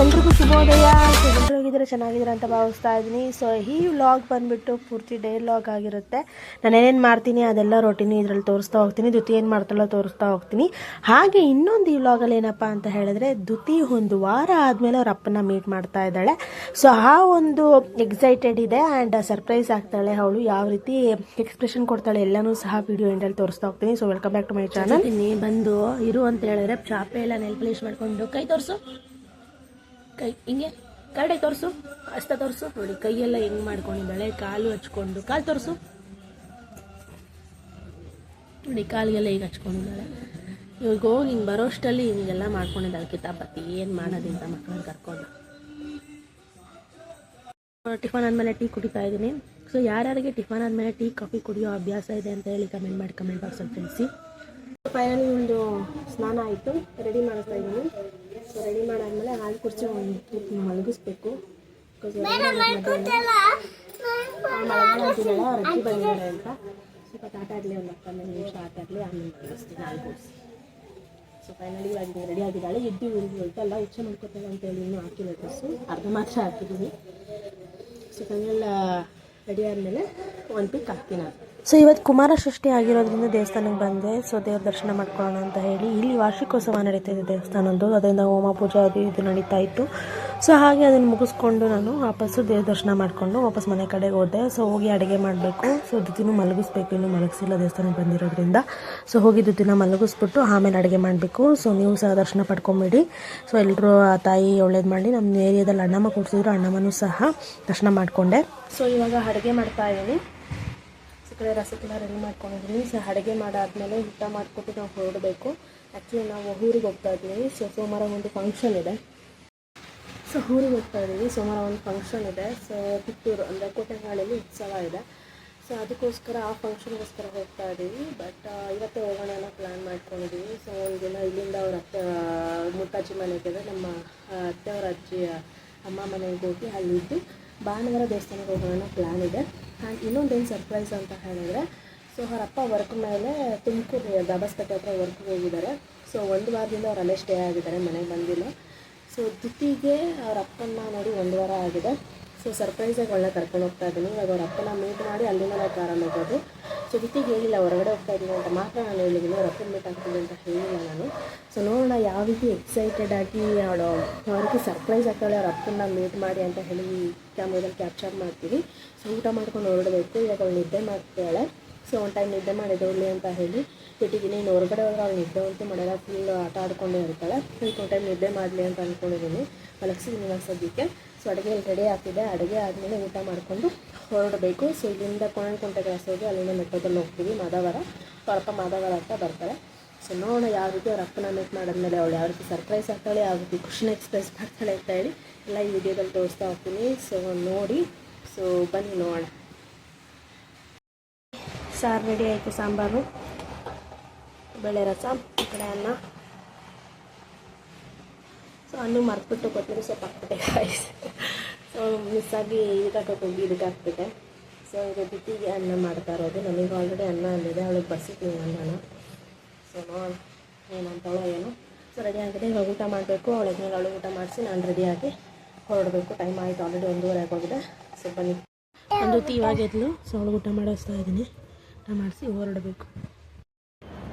ಎಲ್ರಿಗೂ ಶುಭೋದಯ. ಎಲ್ಲರೂ ಹೋಗಿದ್ರೆ ಚೆನ್ನಾಗಿದ್ದೀರ ಅಂತ ಭಾವಿಸ್ತಾ ಇದ್ದೀನಿ. ಸೊ ಈ ವ್ಲಾಗ್ ಬಂದುಬಿಟ್ಟು ಪೂರ್ತಿ ಡೇ ವ್ಲಾಗ್ ಆಗಿರುತ್ತೆ. ನಾನು ಏನೇನು ಮಾಡ್ತೀನಿ ಅದೆಲ್ಲ ರೊಟೀನಿ ಇದರಲ್ಲಿ ತೋರಿಸ್ತಾ ಹೋಗ್ತೀನಿ. ದ್ಯುತಿ ಏನು ಮಾಡ್ತಾಳೋ ತೋರಿಸ್ತಾ ಹೋಗ್ತೀನಿ. ಹಾಗೆ ಇನ್ನೊಂದು ಈ ವ್ಲಾಗಲ್ಲಿ ಏನಪ್ಪ ಅಂತ ಹೇಳಿದ್ರೆ, ದ್ಯುತಿ ಒಂದು ವಾರ ಆದಮೇಲೆ ಅವ್ರ ಅಪ್ಪನ ಮೀಟ್ ಮಾಡ್ತಾ ಇದ್ದಾಳೆ. ಸೊ ಆ ಒಂದು ಎಕ್ಸೈಟೆಡ್ ಇದೆ ಆ್ಯಂಡ್ ಸರ್ಪ್ರೈಸ್ ಆಗ್ತಾಳೆ. ಅವಳು ಯಾವ ರೀತಿ ಎಕ್ಸ್ಪ್ರೆಷನ್ ಕೊಡ್ತಾಳೆ ಎಲ್ಲನೂ ಸಹ ವಿಡಿಯೋ ಎಂಡಲ್ಲಿ ತೋರಿಸ್ತಾ ಹೋಗ್ತೀನಿ. So welcome back to my channel. ಬಂದು ಇರು ಅಂತ ಹೇಳಿದ್ರೆ ಚಾಪೆ ಎಲ್ಲ ನೆಲ್ ಪಾಲಿಶ್ ಮಾಡ್ಕೊಂಡು ಕೈ ತೋರಿಸು, ಕೈ ಹಿಂಗೆ ಕರಡೆ ತೋರಿಸು, ಹಸ್ತ ತೋರಿಸು. ನೋಡಿ ಕೈಯೆಲ್ಲ ಹೆಂಗೆ ಮಾಡ್ಕೊಂಡಿದ್ದಾಳೆ, ಕಾಲು ಹಚ್ಕೊಂಡು, ಕಾಲು ತೋರಿಸು ನೋಡಿ, ಕಾಲಿಗೆಲ್ಲ ಈಗ ಹಚ್ಕೊಂಡಿದ್ದಾಳೆ. ಇವಾಗ ಹೋಗಿ ಹಿಂಗೆ ಬರೋಷ್ಟಲ್ಲಿ ಹಿಂಗೆಲ್ಲ ಮಾಡ್ಕೊಂಡಿದ್ದಾಳೆ ಕಿತಾಪತಿ. ಏನು ಮಾಡೋದಿಂತ ಮಕ್ಕಳನ್ನ ಕರ್ಕೊಂಡು. ಟಿಫನ್ ಆದಮೇಲೆ ಟೀ ಕುಡಿತಾ ಇದ್ದೀನಿ. ಸೊ ಯಾರ್ಯಾರಿಗೆ ಟಿಫನ್ ಆದಮೇಲೆ ಟೀ ಕಾಫಿ ಕುಡಿಯೋ ಅಭ್ಯಾಸ ಇದೆ ಅಂತ ಹೇಳಿ ಕಮೆಂಟ್ ಮಾಡಿ ಕಮೆಂಟ್ ಬಾಕ್ಸಲ್ಲಿ ತಿಳಿಸಿ. ಫೈನಲಿ ಒಂದು ಸ್ನಾನ ಆಯಿತು, ರೆಡಿ ಮಾಡ್ತಾ ಇದ್ದೀನಿ. ಸೊ ರೆಡಿ ಮಾಡಾದ್ಮೇಲೆ ಹಾಲು ಕುಡಿಸಿ ಒಂದು ಮಲಗಿಸ್ಬೇಕು. ಮಳೆಗಾಲ ಅಂತಿದ್ದಾಳೆ, ಅವ್ರ ಅಜ್ಜಿ ಬಂದಿದ್ದಾರೆ ಅಂತ. ಸ್ವಲ್ಪ ಆಟ ಆಡಲಿ, ಒಂದು 15 ನಿಮಿಷ ಆಟ ಆಡಲಿ, ಆಮೇಲೆ ಮಲಗಿಸ್ತೀನಿ ಹಾಲು ಕುಡಿಸಿ. ಸೊ ಫೈನಲಿ ಇವಾಗ ರೆಡಿ ಆಗಿದ್ದಾಳೆ. ಎದ್ದು ಊರಿಗೆ ಹೋಯ್ತಲ್ಲ, ಇಚ್ಛೆ ಮಾಡ್ಕೊತಾಳೆ ಅಂತೇಳಿ ಇನ್ನೂ ಹಾಕಿಲ್ಲ ಡ್ರೆಸ್ಸು, ಅರ್ಧ ಮಾತ್ರ ಹಾಕಿದ್ದೀನಿ. ಸೊ ಫೈನಲ್ ರೆಡಿ ಆದಮೇಲೆ ಒಂದು ಪಿಕ್ ಹಾಕ್ತೀನಿ ಅದು. ಸೊ ಇವತ್ತು ಕುಮಾರ ಸೃಷ್ಟಿ ಆಗಿರೋದ್ರಿಂದ ದೇವಸ್ಥಾನಕ್ಕೆ ಬಂದೆ. ಸೊ ದೇವ್ರ ದರ್ಶನ ಮಾಡ್ಕೊಳ್ಳೋಣ ಅಂತ ಹೇಳಿ. ಇಲ್ಲಿ ವಾರ್ಷಿಕೋತ್ಸವ ನಡೀತಾ ಇದೆ ದೇವಸ್ಥಾನದ್ದು, ಅದರಿಂದ ಹೋಮ ಪೂಜೆ ಅದು ಇದು ನಡೀತಾ ಇತ್ತು. ಸೊ ಹಾಗೆ ಅದನ್ನು ಮುಗಿಸ್ಕೊಂಡು ನಾನು ವಾಪಸ್ಸು ದೇವ್ರ ದರ್ಶನ ಮಾಡಿಕೊಂಡು ವಾಪಸ್ ಮನೆ ಕಡೆಗೆ ಹೋದೆ. ಸೊ ಹೋಗಿ ಅಡುಗೆ ಮಾಡಬೇಕು. ಸೊ ದ್ಯುತಿನೂ ಮಲಗಿಸ್ಬೇಕು, ಇನ್ನೂ ಮಲಗಿಸಿಲ್ಲ ದೇವಸ್ಥಾನಕ್ಕೆ ಬಂದಿರೋದ್ರಿಂದ. ಸೊ ಹೋಗಿ ದ್ಯುತಿನ ಮಲಗಿಸ್ಬಿಟ್ಟು ಆಮೇಲೆ ಅಡುಗೆ ಮಾಡಬೇಕು. ಸೊ ನೀವು ಸಹ ದರ್ಶನ ಪಡ್ಕೊಂಬಿಡಿ. ಸೊ ಎಲ್ಲರೂ ಆ ತಾಯಿ ಒಳ್ಳೇದು ಮಾಡಿ. ನಮ್ಮ ಏರಿಯಾದಲ್ಲಿ ಅಣ್ಣಮ್ಮ ಕೊಡ್ಸಿದ್ರು, ಅಣ್ಣಮ್ಮನೂ ಸಹ ದರ್ಶನ ಮಾಡಿಕೊಂಡೆ. ಸೊ ಇವಾಗ ಅಡುಗೆ ಮಾಡ್ತಾ ಇದ್ದೀನಿ. ಕಡೆ ರಸಕ್ಕೆಲ್ಲ ರೆಡಿ ಮಾಡ್ಕೊಂಡಿದ್ದೀನಿ. ಸೊ ಅಡುಗೆ ಮಾಡಾದ್ಮೇಲೆ ಊಟ ಮಾಡಿಕೊಟ್ಟು ನಾವು ಹೊರಡಬೇಕು. ಆ್ಯಕ್ಚುಲಿ ನಾವು ಊರಿಗೆ ಹೋಗ್ತಾ ಇದ್ದೀವಿ. ಸೊ ಸೋಮವಾರ ಒಂದು ಫಂಕ್ಷನ್ ಇದೆ. ಸೊ ಊರಿಗೆ ಹೋಗ್ತಾ ಇದ್ದೀವಿ, ಸೋಮವಾರ ಒಂದು ಫಂಕ್ಷನ್ ಇದೆ. ಸೊ ಪುತ್ತೂರು ಅಂದರೆ ಕೋಟೆಗಾಳಲ್ಲಿ ಉತ್ಸವ ಇದೆ. ಸೊ ಅದಕ್ಕೋಸ್ಕರ ಆ ಫಂಕ್ಷನ್ಗೋಸ್ಕರ ಹೋಗ್ತಾ ಇದ್ದೀವಿ. ಬಟ್ ಇವತ್ತೇ ಹೋಗೋಣ ಅನ್ನೋ ಪ್ಲ್ಯಾನ್ ಮಾಡ್ಕೊಂಡಿದ್ದೀವಿ. ಸೊ ಒಂದಿನ ಇಲ್ಲಿಂದ ಅವ್ರ ಅತ್ತೆ ಮುತ್ತಾಜಿ ಮನೆಗೆ, ನಮ್ಮ ಅತ್ತೆಯವರ ಅಜ್ಜಿ ಅಮ್ಮ ಮನೆಗೆ ಹೋಗಿ ಅಲ್ಲಿದ್ದು ಭಾನುವಾರ ದೇವಸ್ಥಾನಕ್ಕೆ ಹೋಗೋಣ ಅನ್ನೋ ಪ್ಲ್ಯಾನ್ ಇದೆ. ಆ್ಯಂಡ್ ಇನ್ನೊಂದೇನು ಸರ್ಪ್ರೈಸ್ ಅಂತ ಹೇಳಿದ್ರೆ, ಸೊ ಅವರಪ್ಪ ವರ್ಕ್ ಮೇಲೆ ತುಮಕೂರು ದಾಬಸ್ಪೇಟೆ ಹತ್ರ ವರ್ಕ್ಗೆ ಹೋಗಿದ್ದಾರೆ. ಸೊ ಒಂದು ವಾರದಿಂದ ಅವ್ರು ಅಲ್ಲೇ ಸ್ಟೇ ಆಗಿದ್ದಾರೆ, ಮನೆಗೆ ಬಂದಿಲ್ಲ. ಸೊ ದ್ಯುತಿಗೆ ಅವ್ರ ಅಪ್ಪನ ನೋಡಿ 1 ವಾರ ಆಗಿದೆ. ಸೊ ಸರ್ಪ್ರೈಸಾಗಿ ಒಳ್ಳೆ ಕರ್ಕೊಂಡು ಹೋಗ್ತಾ ಇದ್ದೀನಿ. ಇವಾಗ ಅವ್ರ ಅಪ್ಪನ ಮೀಟ್ ಮಾಡಿ ಅಲ್ಲಿಂದ ನಾವು ಪ್ರಾರಂಭ ಹೋಗೋದು. ಸೊ ದ್ಯುತಿಗೆ ಹೇಳಿಲ್ಲ ಹೊರಗಡೆ ಹೋಗ್ತಾ ಇದ್ದೀನಿ ಅಂತ ಮಾತ್ರ ನಾನು ಹೇಳಿದ್ದೀನಿ, ಅವ್ರ ಅಪ್ಪನ ಮೀಟ್ ಆಗ್ತೀನಿ ಅಂತ ಹೇಳಿಲ್ಲ ನಾನು. ಸೊ ನೋಡೋಣ ಯಾವ ರೀತಿ ಎಕ್ಸೈಟೆಡ್ ಆಗಿ ಅವಳು ಯಾವ ರೀತಿ ಸರ್ಪ್ರೈಸ್ ಆಗ್ತಾಳೆ ಅವ್ರ ಅಪ್ಪನ ಮೀಟ್ ಮಾಡಿ ಅಂತ ಹೇಳಿ ಕ್ಯಾಮ್ರಾದಲ್ಲಿ ಕ್ಯಾಪ್ಚರ್ ಮಾಡ್ತೀವಿ. ಸೊ ಊಟ ಮಾಡ್ಕೊಂಡು ಹೊರಡಬೇಕು. ಇವಾಗ ಅವಳು ನಿದ್ದೆ ಮಾಡ್ತಾಳೆ. ಸೊ ಒಂದು ಟೈಮ್ ನಿದ್ದೆ ಮಾಡಿದವಳಿ ಅಂತ ಹೇಳಿ ಬಿಟ್ಟಿದ್ದೀನಿ. ಇನ್ನು ಹೊರಗಡೆ ಹೋದ್ರೆ ಅವಳು ನಿದ್ದೆ ಅಂತೂ ಮಾಡೋಲ್ಲ, ಫುಲ್ ಆಟ ಆಡ್ಕೊಂಡೇ ಇರ್ತಾಳೆ. ಒಂದು ಟೈಮ್ ನಿದ್ದೆ ಮಾಡಲಿ ಅಂತ ಅಂದ್ಕೊಂಡಿದ್ದೀನಿ, ಮಲಗಿಸಿದ್ದೀನಿ ಇವಾಗ ಸದ್ಯಕ್ಕೆ. ಸೊ ಅಡುಗೆ ರೆಡಿ ಆಗ್ತಿದೆ. ಅಡುಗೆ ಆದಮೇಲೆ ಊಟ ಮಾಡಿಕೊಂಡು ಹೊರಡಬೇಕು. ಸೊ ಇಲ್ಲಿಂದ ಕೋಣನಕುಂಟೆ ಕ್ರಾಸ್ ಹೋಗಿ ಅಲ್ಲಿಂದ ಮೆಟ್ಟದಲ್ಲಿ ಹೋಗ್ತೀವಿ ಮಾದಾವರ. ಅವರಪ್ಪ ಮಾದಾವರ ಅಂತ ಬರ್ತಾರೆ. ಸೊ ನೋಡೋಣ ಯಾವ ರೀತಿ ಅವ್ರ ಅಪ್ಪನ ಮೀಟ್ ಮಾಡಿದ್ಮೇಲೆ ಅವಳು ಯಾವ ರೀತಿ ಸರ್ಪ್ರೈಸ್ ಆಗ್ತಾಳೆ, ಯಾವ ರೀತಿ ಖುಷಿನ ಎಕ್ಸ್ಪ್ರೆಸ್ ಮಾಡ್ತಾಳೆ ಅಂತ ಹೇಳಿ ಎಲ್ಲ ಈ ವಿಡಿಯೋದಲ್ಲಿ ತೋರಿಸ್ತಾ ಹೋಗ್ತೀನಿ. ಸೊ ನೋಡಿ, ಸೊ ಬನ್ನಿ ನೋಡೋಣ. ಸಾರು ರೆಡಿ ಆಯಿತು, ಸಾಂಬಾರು, ಬೇಳೆ ರಸ, ಈ ಕಡೆ ಅನ್ನ. ಸೊ ಅನ್ನ ಮರೆತುಬಿಟ್ಟು ಕೊತ್ತಂಬರಿ ಸೊಪ್ಪು ಹಾಕ್ಬಿಟ್ಟೆ ಗಾಯ್ಸ್. ಸೊ ಮಿಸ್ಸಾಗಿ ಇದಕ್ಕೆ ಹೋಗಿ ಇದಕ್ಕೆ ಹಾಕ್ಬಿಟ್ಟೆ. ಸೊ ಇದು ದ್ಯುತಿಗೆ ಅನ್ನ ಮಾಡ್ತಾ ಇರೋದು. ನನಗೆ ಆಲ್ರೆಡಿ ಅನ್ನ ಅಂದಿದೆ, ಅವಳಿಗೆ ಬಸಿತೀನಿ ಅನ್ನನ. ಸೊ ನೋಡೋಣ ಏನಂತವೋ ಏನು. ಸೊ ರೆಡಿ ಆಗಿದೆ, ಇವಾಗ ಊಟ ಮಾಡಬೇಕು. ಅವಳಿಗೆ ಊಟ ಮಾಡಿಸಿ ನಾನು ರೆಡಿಯಾಗಿ ಹೊರಡಬೇಕು. ಟೈಮ್ ಆಯಿತು, ಆಲ್ರೆಡಿ 1:30 ಆಗೋಗಿದೆ. ಸೊ ಬನ್ನಿ. ಒಂದು ದ್ಯುತಿ ಇವಾಗ ಎದ್ಲು. ಸೊ ಅವಳಿಗೆ ಊಟ ಮಾಡಿಸ್ತಾ ಇದ್ದೀನಿ. ಊಟ ಮಾಡಿಸಿ ಹೊರಡಬೇಕು.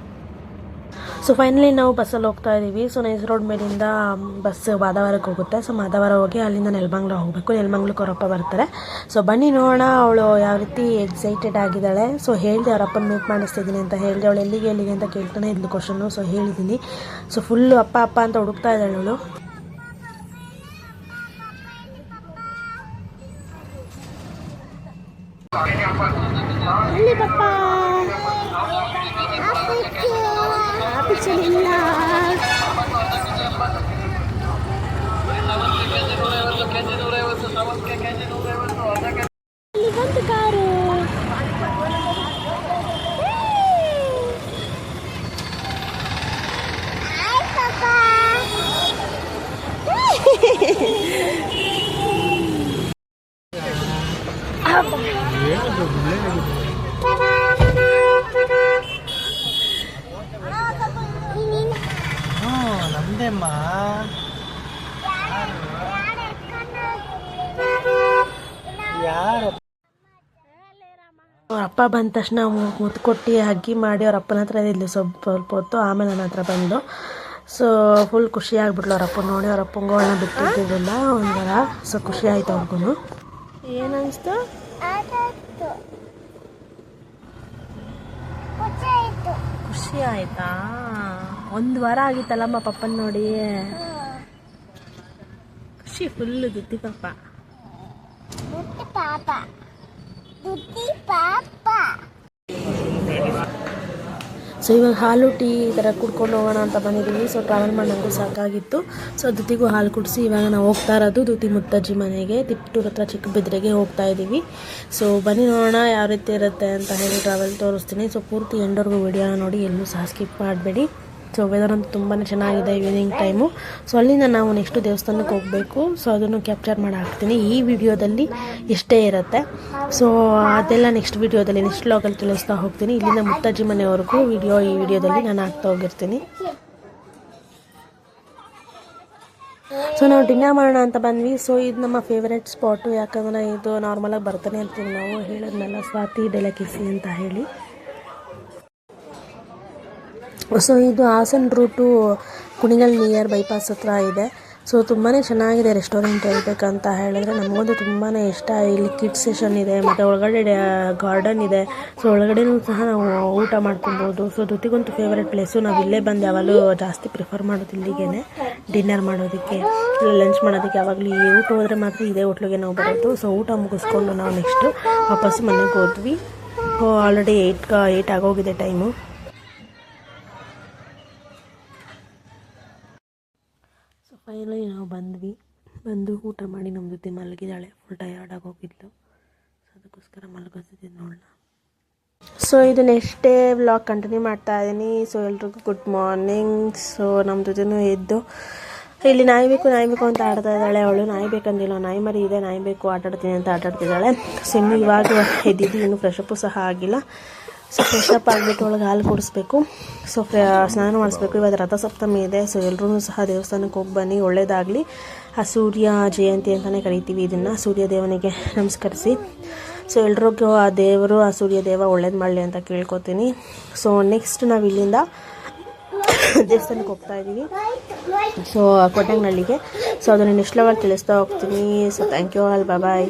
ಸೊ ಫೈನಲಿ ನಾವು ಬಸ್ಸಲ್ಲಿ ಹೋಗ್ತಾ ಇದ್ದೀವಿ. ಸೊ ನೈಸ್ ರೋಡ್ ಮೇಲಿಂದ ಬಸ್ ಮಾದಾವರಕ್ಕೆ ಹೋಗುತ್ತೆ. ಸೊ ಮಾದಾವರ ಹೋಗಿ ಅಲ್ಲಿಂದ ನೆಲಮಂಗ್ಲ ಹೋಗಬೇಕು. ನೆಲಮಂಗ್ಲಕ್ಕೆ ಅವರಪ್ಪ ಬರ್ತಾರೆ. ಸೊ ಬನ್ನಿ ನೋಡೋಣ ಅವಳು ಯಾವ ರೀತಿ ಎಕ್ಸೈಟೆಡ್ ಆಗಿದ್ದಾಳೆ. ಸೊ ಹೇಳಿದೆ ಅವರಪ್ಪನ ಮೀಟ್ ಮಾಡಿಸ್ತಿದ್ದೀನಿ ಅಂತ ಹೇಳಿದೆ. ಅವಳು ಎಲ್ಲಿಗೆ ಅಂತ ಕೇಳ್ತಾನೆ ಇದ್ಲು ಕ್ವಶನ್ನು. ಸೊ ಹೇಳಿದ್ದೀನಿ. ಸೊ ಫುಲ್ಲು ಅಪ್ಪ ಅಪ್ಪ ಅಂತ ಹುಡುಕ್ತಾ ಇದ್ದಾಳೆ ಅವಳು. ಇಲ್ಲ ಬಂತು ಕಾರು. ಅಪ್ಪ ಬಂದ ತಕ್ಷಣ ಮುತ್ತು ಕೊಟ್ಟು ಹಗ್ಗಿ ಮಾಡಿ ಅವ್ರ ಅಪ್ಪನ ಹತ್ರ ಇದ್ಲು ಸ್ವಲ್ಪ ಹೊತ್ತು. ಆಮೇಲೆ ನನ್ನ ಹತ್ರ ಬಂದು ಸೊ ಫುಲ್ ಖುಷಿ ಆಗ್ಬಿಟ್ಲು ಅವ್ರ ಅಪ್ಪ ನೋಡಿ. ಅವ್ರ ಅಪ್ಪಂಗಳನ್ನ ಬಿಟ್ಟಿದ್ದಿಲ್ಲ ಒಂಥರ. ಸೊ ಖುಷಿ ಆಯಿತು ಅವ್ರಿಗೂ. ಏನನ್ನಿಸ್ತು? ಖುಷಿ ಆಯ್ತಾ? 1 ವಾರ ಆಗಿತ್ತಲ್ಲಮ್ಮ ಪಪ್ಪನ ನೋಡಿ. ಖುಷಿ ಫುಲ್ಲು ದುಡ್ಡಿ ಪಾಪ. ಸೊ ಇವಾಗ ಹಾಲು ಟೀ ಈ ಥರ ಕುಡ್ಕೊಂಡು ಹೋಗೋಣ ಅಂತ ಬಂದಿದ್ದೀವಿ. ಸೊ ಟ್ರಾವೆಲ್ ಮಾಡಿ ನನಗೂ ಸಾಕಾಗಿತ್ತು. ಸೊ ದುತಿಗೂ ಹಾಲು ಕುಡಿಸಿ ಇವಾಗ ನಾವು ಹೋಗ್ತಾ ಇರೋದು ದುತಿ ಮುತ್ತಜ್ಜಿ ಮನೆಗೆ, ತಿಪ್ಟೂರ್ ಹತ್ರ ಚಿಕ್ಕಬಿದ್ರೆಗೆ ಹೋಗ್ತಾ ಇದ್ದೀವಿ. ಸೊ ಬನ್ನಿ ನೋಡೋಣ ಯಾವ ರೀತಿ ಇರುತ್ತೆ ಅಂತ ಹೇಳಿ ಟ್ರಾವೆಲ್ ತೋರಿಸ್ತೀನಿ. ಸೊ ಪೂರ್ತಿ ಎಂಡವರೆಗೂ ವಿಡಿಯೋನ ನೋಡಿ, ಎಲ್ಲೂ ಸಹ ಸ್ಕಿಪ್ ಮಾಡಬೇಡಿ. ಸೊ ವೆದರ್ ಅಂತೂ ತುಂಬಾ ಚೆನ್ನಾಗಿದೆ ಈವ್ನಿಂಗ್ ಟೈಮು. ಸೊ ಅಲ್ಲಿಂದ ನಾವು ನೆಕ್ಸ್ಟ್ ದೇವಸ್ಥಾನಕ್ಕೆ ಹೋಗಬೇಕು. ಸೊ ಅದನ್ನು ಕ್ಯಾಪ್ಚರ್ ಮಾಡಿ ಹಾಕ್ತೀನಿ ಈ ವಿಡಿಯೋದಲ್ಲಿ. ಇಷ್ಟೇ ಇರುತ್ತೆ. ಸೊ ಅದೆಲ್ಲ ನೆಕ್ಸ್ಟ್ ವಿಡಿಯೋದಲ್ಲಿ ನೆಕ್ಸ್ಟ್ ವ್ಲಾಗಲ್ಲಿ ತಿಳಿಸ್ತಾ ಹೋಗ್ತೀನಿ. ಇಲ್ಲಿಂದ ಮುತ್ತಜ್ಜಿ ಮನೆವರೆಗೂ ಈ ವಿಡಿಯೋದಲ್ಲಿ ನಾನು ಹಾಕ್ತಾ ಹೋಗಿರ್ತೀನಿ. ಸೊ ನಾವು ಡಿನ್ನರ್ ಮಾಡೋಣ ಅಂತ ಬಂದ್ವಿ. ಸೊ ಇದು ನಮ್ಮ ಫೇವ್ರೆಟ್ ಸ್ಪಾಟು, ಯಾಕಂದರೆ ಇದು ನಾರ್ಮಲಾಗಿ ಬರ್ತಾನೆ ಅಂತೀವಿ ನಾವು. ಹೇಳಿದ್ನಲ್ಲ ಸ್ವಾತಿ ಡೆಲಕಿಸಿ ಅಂತ ಹೇಳಿ. ಸೊ ಇದು Hassan route Kunigal near bypass ಹತ್ರ ಇದೆ. ಸೊ ತುಂಬಾ ಚೆನ್ನಾಗಿದೆ ರೆಸ್ಟೋರೆಂಟ್ ಹೇಳ್ಬೇಕಂತ ಹೇಳಿದ್ರೆ. ನಮಗಂತೂ ತುಂಬಾ ಇಷ್ಟ. ಇಲ್ಲಿ ಕಿಡ್ಸ್ ಸೆಷನ್ ಇದೆ, ಮತ್ತು ಒಳಗಡೆ ಗಾರ್ಡನ್ ಇದೆ. ಸೊ ಒಳಗಡೆನೂ ಸಹ ನಾವು ಊಟ ಮಾಡ್ಕೊಬೋದು. ಸೊ ದುತಿಗಂತೂ ಫೇವ್ರೆಟ್ ಪ್ಲೇಸು. ನಾವು ಇಲ್ಲೇ ಬಂದು ಯಾವಾಗಲೂ ಜಾಸ್ತಿ ಪ್ರಿಫರ್ ಮಾಡೋದು ಇಲ್ಲಿಗೆ ಡಿನ್ನರ್ ಮಾಡೋದಕ್ಕೆ, ಲಂಚ್ ಮಾಡೋದಕ್ಕೆ. ಯಾವಾಗಲೂ ಈ ಊಟ ಹೋದರೆ ಮಾತ್ರ ಇದೇ ಹೋಟ್ಲಿಗೆ ನಾವು ಬರೋದು. ಸೊ ಊಟ ಮುಗಿಸ್ಕೊಂಡು ನಾವು ನೆಕ್ಸ್ಟು ವಾಪಸ್ ಮನೆಗೆ ಹೋದ್ವಿ. ಆಲ್ರೆಡಿ 8 ಆಗೋಗಿದೆ ಟೈಮು. ಫೈನಲಿ ನಾವು ಬಂದು ಊಟ ಮಾಡಿ ನಮ್ಮ ಜೊತೆ ಮಲಗಿದ್ದಾಳೆ. ಫುಲ್ ಟಯರ್ಡಾಗಿ ಹೋಗಿದ್ಲು. ಸೊ ಅದಕ್ಕೋಸ್ಕರ ಮಲಗಿಸಿದ್ದೀನಿ ನೋಡೋಣ. ಸೊ ಇದು ನೆಕ್ಸ್ಟ್ ಡೇ ವ್ಲಾಗ್ ಕಂಟಿನ್ಯೂ ಮಾಡ್ತಾ ಇದ್ದೀನಿ. ಸೊ ಎಲ್ರಿಗೂ ಗುಡ್ ಮಾರ್ನಿಂಗ್. ಸೊ ನಮ್ಮ ಜೊತೆನೂ ಎದ್ದು ಇಲ್ಲಿ ನಾಯಿ ಬೇಕು ಅಂತ ಆಡ್ತಾ ಇದ್ದಾಳೆ ಅವಳು. ನಾಯಿ ಬೇಕಂದಿಲ್ಲ, ನಾಯಿ ಮರಿ ಇದೆ, ನಾಯಿ ಬೇಕು ಆಟಾಡ್ತೀನಿ ಅಂತ ಆಟಾಡ್ತಿದ್ದಾಳೆ. ಸೊ ಇನ್ನು ಇವಾಗ ಎದ್ದಿದ್ದು, ಇನ್ನೂ ಫ್ರೆಶಪ್ಪು ಸಹ ಆಗಿಲ್ಲ. ಸೊ ಫ್ರೆಶಪ್ ಆಗಿಬಿಟ್ಟು ಒಳಗೆ ಹಾಲು ಕುಡಿಸ್ಬೇಕು. ಸೊ ಸ್ನಾನ ಮಾಡಿಸ್ಬೇಕು. ಇವಾಗ ರಥಸಪ್ತಮಿ ಇದೆ. ಸೊ ಎಲ್ಲರೂ ಸಹ ದೇವಸ್ಥಾನಕ್ಕೆ ಹೋಗಿ ಬನ್ನಿ, ಒಳ್ಳೇದಾಗಲಿ. ಆ ಸೂರ್ಯ ಜಯಂತಿ ಅಂತಲೇ ಕರಿತೀವಿ ಇದನ್ನು. ಸೂರ್ಯ ದೇವನಿಗೆ ನಮಸ್ಕರಿಸಿ. ಸೊ ಎಲ್ರಿಗೂ ಆ ದೇವರು, ಆ ಸೂರ್ಯ ದೇವ ಒಳ್ಳೇದು ಮಾಡಲಿ ಅಂತ ಕೇಳ್ಕೊತೀನಿ. ಸೊ ನೆಕ್ಸ್ಟ್ ನಾವು ಇಲ್ಲಿಂದ ದೇವಸ್ಥಾನಕ್ಕೆ ಹೋಗ್ತಾ ಇದ್ದೀವಿ. ಸೊ ಕೊಟ್ಟಂಗನಳ್ಳಿಗೆ. ಸೊ ಅದನ್ನು ನೆಕ್ಸ್ಟ್ ಲೆವೆಲ್ ತಿಳಿಸ್ತಾ ಹೋಗ್ತೀನಿ. So thank you all, bye.